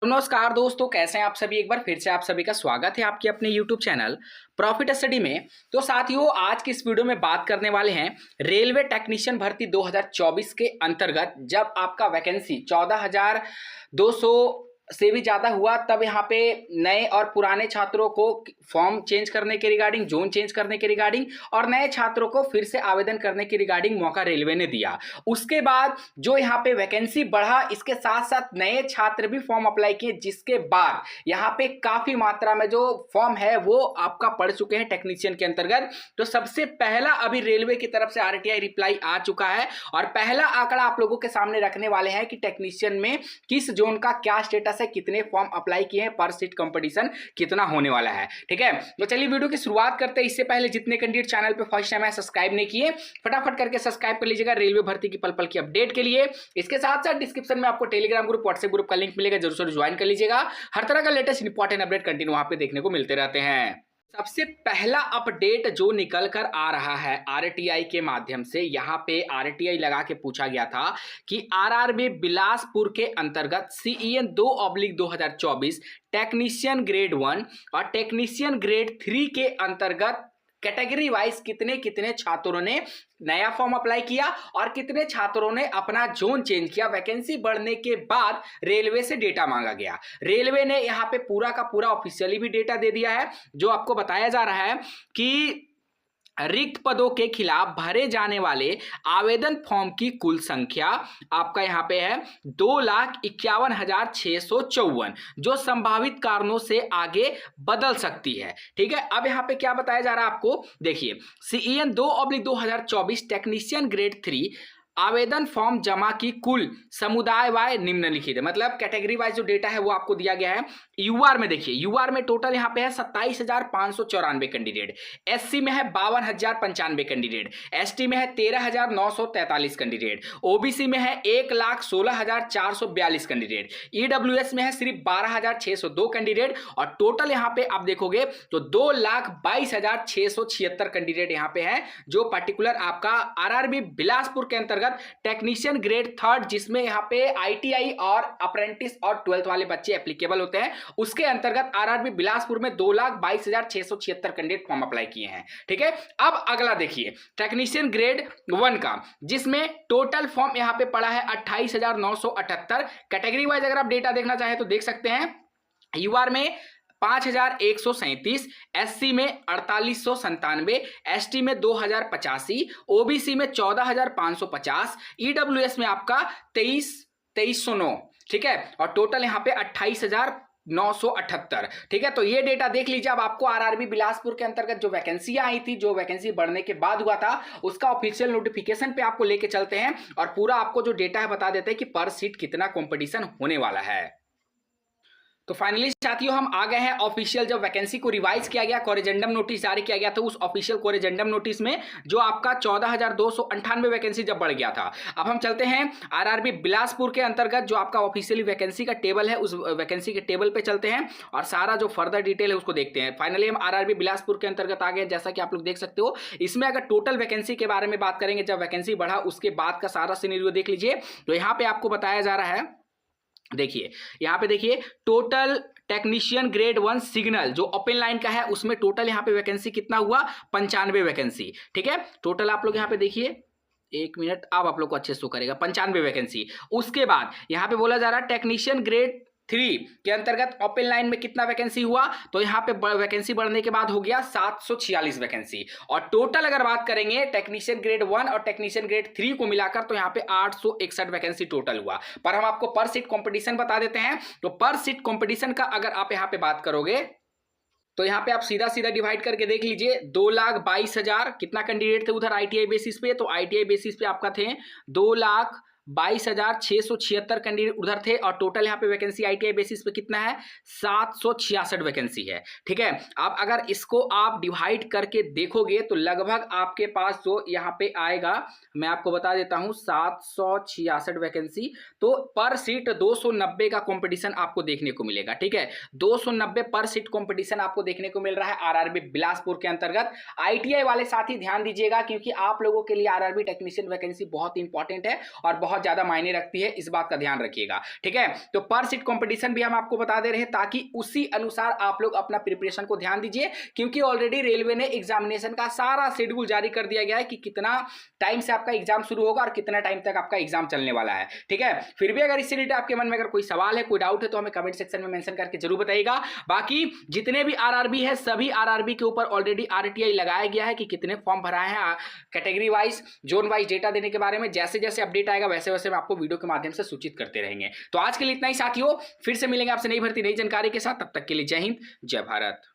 तो नमस्कार दोस्तों, कैसे हैं आप सभी। एक बार फिर से आप सभी का स्वागत है आपके अपने YouTube चैनल प्रॉफिट स्टडी में। तो साथियों, आज की इस वीडियो में बात करने वाले हैं रेलवे टेक्नीशियन भर्ती 2024 के अंतर्गत जब आपका वैकेंसी 14,200 से भी ज्यादा हुआ, तब यहाँ पे नए और पुराने छात्रों को फॉर्म चेंज करने के रिगार्डिंग, जोन चेंज करने के रिगार्डिंग और नए छात्रों को फिर से आवेदन करने के रिगार्डिंग मौका रेलवे ने दिया। उसके बाद जो यहाँ पे वैकेंसी बढ़ा, इसके साथ साथ नए छात्र भी फॉर्म अप्लाई किए, जिसके बाद यहाँ पे काफी मात्रा में जो फॉर्म है वो आपका पड़ चुके हैं टेक्नीशियन के अंतर्गत। तो सबसे पहला अभी रेलवे की तरफ से आरटीआई रिप्लाई आ चुका है और पहला आंकड़ा आप लोगों के सामने रखने वाले हैं कि टेक्नीशियन में किस जोन का क्या स्टेटस है, कितने फॉर्म अप्लाई किए हैं, पर सीट कंपटीशन कितना होने वाला है। ठीक है, तो चलिए वीडियो की शुरुआत करते हैं। इससे पहले जितने कैंडिडेट चैनल पे फर्स्ट टाइम है सब्सक्राइब नहीं किए, फटाफट करके सब्सक्राइब कर लीजिएगा रेलवे भर्ती की पल पल की अपडेट के लिए। इसके साथ साथ डिस्क्रिप्शन में आपको टेलीग्राम ग्रुप, व्हाट्सएप ग्रुप का लिंक मिलेगा, जरूर से ज्वाइन कर लीजिएगा। हर तरह का लेटेस्ट इंपॉर्टेंट अपडेट कंटिन्यू वहां पे देखने को मिलते रहते हैं। सबसे पहला अपडेट जो निकल कर आ रहा है आरटीआई के माध्यम से, यहाँ पे आरटीआई लगा के पूछा गया था कि आरआरबी बिलासपुर के अंतर्गत CEN 2/2024 टेक्नीशियन ग्रेड 1 और टेक्नीशियन ग्रेड 3 के अंतर्गत कैटेगरी वाइज कितने कितने छात्रों ने नया फॉर्म अप्लाई किया और कितने छात्रों ने अपना जोन चेंज किया। वैकेंसी बढ़ने के बाद रेलवे से डेटा मांगा गया। रेलवे ने यहाँ पे पूरा का पूरा ऑफिशियली भी डेटा दे दिया है, जो आपको बताया जा रहा है कि रिक्त पदों के खिलाफ भरे जाने वाले आवेदन फॉर्म की कुल संख्या आपका यहां पे है 2,51,654, जो संभावित कारणों से आगे बदल सकती है। ठीक है, अब यहां पे क्या बताया जा रहा है आपको, देखिए CEN 2/2024 टेक्नीशियन ग्रेड 3 आवेदन फॉर्म जमा की कुल समुदाय वाय निम्नलिखित है। मतलब कैटेगरी वाइज जो डेटा है वो आपको दिया गया है। यूआर में देखिए, यूआर में टोटल यहाँ पे है 27,594 कैंडिडेट, SC में है 52,095 कैंडिडेट, ST में है 13,943 कैंडिडेट, OBC में है 1,16,442 कैंडिडेट, EWS में है सिर्फ 12,602 कैंडिडेट और टोटल यहाँ पे आप देखोगे तो 2,22,676 कैंडिडेट यहाँ पे है, जो पर्टिकुलर आपका आरआरबी बिलासपुर के अंतर्गत टेक्नीशियन ग्रेड 3, जिसमें यहाँ पे ITI और अप्रेंटिस और 12th वाले बच्चे एप्लीकेबल होते हैं, उसके अंतर्गत आरआरबी बिलासपुर में 2,22,676 कैंडिडेट फॉर्म अप्लाई किए हैं। ठीक है, अब अगला देखिए टेक्नीशियन ग्रेड 1 का, जिसमें टोटल फॉर्म यहाँ पे पड़ा है 28,978। कैटेगरी वाइज अगर आप डेटा देखना चाहें तो देख सकते हैं। यूआर में 5,137, SC में 4,897, ST में 2,085, OBC में 14,550, EWS में आपका 23,9। ठीक है, और टोटल यहाँ पे 28,978। ठीक है, तो ये डेटा देख लीजिए। अब आपको आरआरबी बिलासपुर के अंतर्गत जो वैकेंसी आई थी, जो वैकेंसी बढ़ने के बाद हुआ था, उसका ऑफिशियल नोटिफिकेशन पे आपको लेके चलते हैं और पूरा आपको जो डेटा है बता देते हैं कि पर सीट कितना कंपटीशन होने वाला है। तो फाइनली साथियों, हम आ गए हैं ऑफिशियल, जब वैकेंसी को रिवाइज किया गया, कोरिजेंडम नोटिस जारी किया गया, तो उस ऑफिशियल कोरिजेंडम नोटिस में जो आपका 14,298 वैकेंसी जब बढ़ गया था। अब हम चलते हैं आरआरबी बिलासपुर के अंतर्गत जो आपका ऑफिशियली वैकेंसी का टेबल है, उस वैकेंसी के टेबल पे चलते हैं और सारा जो फर्दर डिटेल है उसको देखते हैं। फाइनली हम आरआरबी बिलासपुर के अंतर्गत आ गए। जैसा कि आप लोग देख सकते हो, इसमें अगर टोटल वैकेंसी के बारे में बात करेंगे, जब वैकेंसी बढ़ा उसके बाद का सारा सिनेरियो देख लीजिए, तो यहाँ पे आपको बताया जा रहा है, देखिए यहाँ पे देखिए टोटल टेक्नीशियन ग्रेड 1 सिग्नल जो ओपन लाइन का है, उसमें टोटल यहाँ पे वैकेंसी कितना हुआ, 95 वैकेंसी। ठीक है, टोटल आप लोग यहाँ पे देखिए, एक मिनट, अब आप लोग को अच्छे से शो करेगा, 95 वैकेंसी। उसके बाद यहाँ पे बोला जा रहा है टेक्नीशियन ग्रेड 3 के अंतर्गत ओपन लाइन में कितना वैकेंसी हुआ, तो यहाँ पे वैकेंसी बढ़ने के बाद हो गया 746 वैकेंसी। और टोटल अगर बात करेंगे टेक्नीशियन ग्रेड 1 और टेक्नीशियन ग्रेड 3 को मिलाकर, तो यहाँ पे 861 वैकेंसी टोटल हुआ। पर हम आपको पर सीट कंपटीशन बता देते हैं। तो पर सीट कंपटीशन का अगर आप यहाँ पे बात करोगे, तो यहाँ पे आप सीधा सीधा डिवाइड करके देख लीजिए, 2,22,000 कितना कैंडिडेट थे उधर ITI बेसिस पे, तो ITI बेसिस पे आपका थे 2,22,676 कैंडिडेट उधर थे और टोटल यहाँ पे वैकेंसी ITI बेसिस पे कितना है, 766 वैकेंसी है। ठीक है, अब अगर इसको आप डिवाइड करके देखोगे तो लगभग आपके पास जो यहाँ पे आएगा, मैं आपको बता देता हूँ, 766 वैकेंसी। तो पर सीट 290 का कॉम्पिटिशन आपको देखने को मिलेगा। ठीक है, 290 पर सीट कॉम्पिटिशन आपको देखने को मिल रहा है आरआरबी बिलासपुर के अंतर्गत। ITI वाले साथी ध्यान दीजिएगा, क्योंकि आप लोगों के लिए आरआरबी टेक्नीशियन वैकेंसी बहुत इंपॉर्टेंट है और बहुत बहुत ज्यादा मायने रखती है, इस बात का ध्यान रखिएगा। ठीक है, तो पर सीट कंपटीशन भी हम आपको बता दे रहे हैं ताकि उसी अनुसार आप लोग अपना प्रिपरेशन को ध्यान दीजिए, क्योंकि ऑलरेडी रेलवे ने एग्जामिनेशन का सारा शेड्यूल जारी कर दिया गया है कि कितना टाइम से आपका एग्जाम शुरू होगा और कितना टाइम तक आपका एग्जाम चलने वाला है। ठीक है, फिर भी अगर इससे रिलेटेड आपके मन में अगर कोई सवाल है, कोई डाउट है, तो हमें कमेंट सेक्शन में मेंशन करके जरूर बताइएगा। बाकी जितने भी आरआरबी है, सभी आरआरबी के ऊपर ऑलरेडी आरटीआई लगाया गया है कि कितने फॉर्म भराए हैं, category wise, zone wise data देने के बारे में जैसे जैसे अपडेट आएगा वैसे वैसे मैं आपको वीडियो के माध्यम से सूचित करते रहेंगे। तो आज के लिए इतना ही साथियों, फिर से मिलेंगे आपसे नई भर्ती नई जानकारी के साथ, तब तक के लिए जय हिंद जय भारत।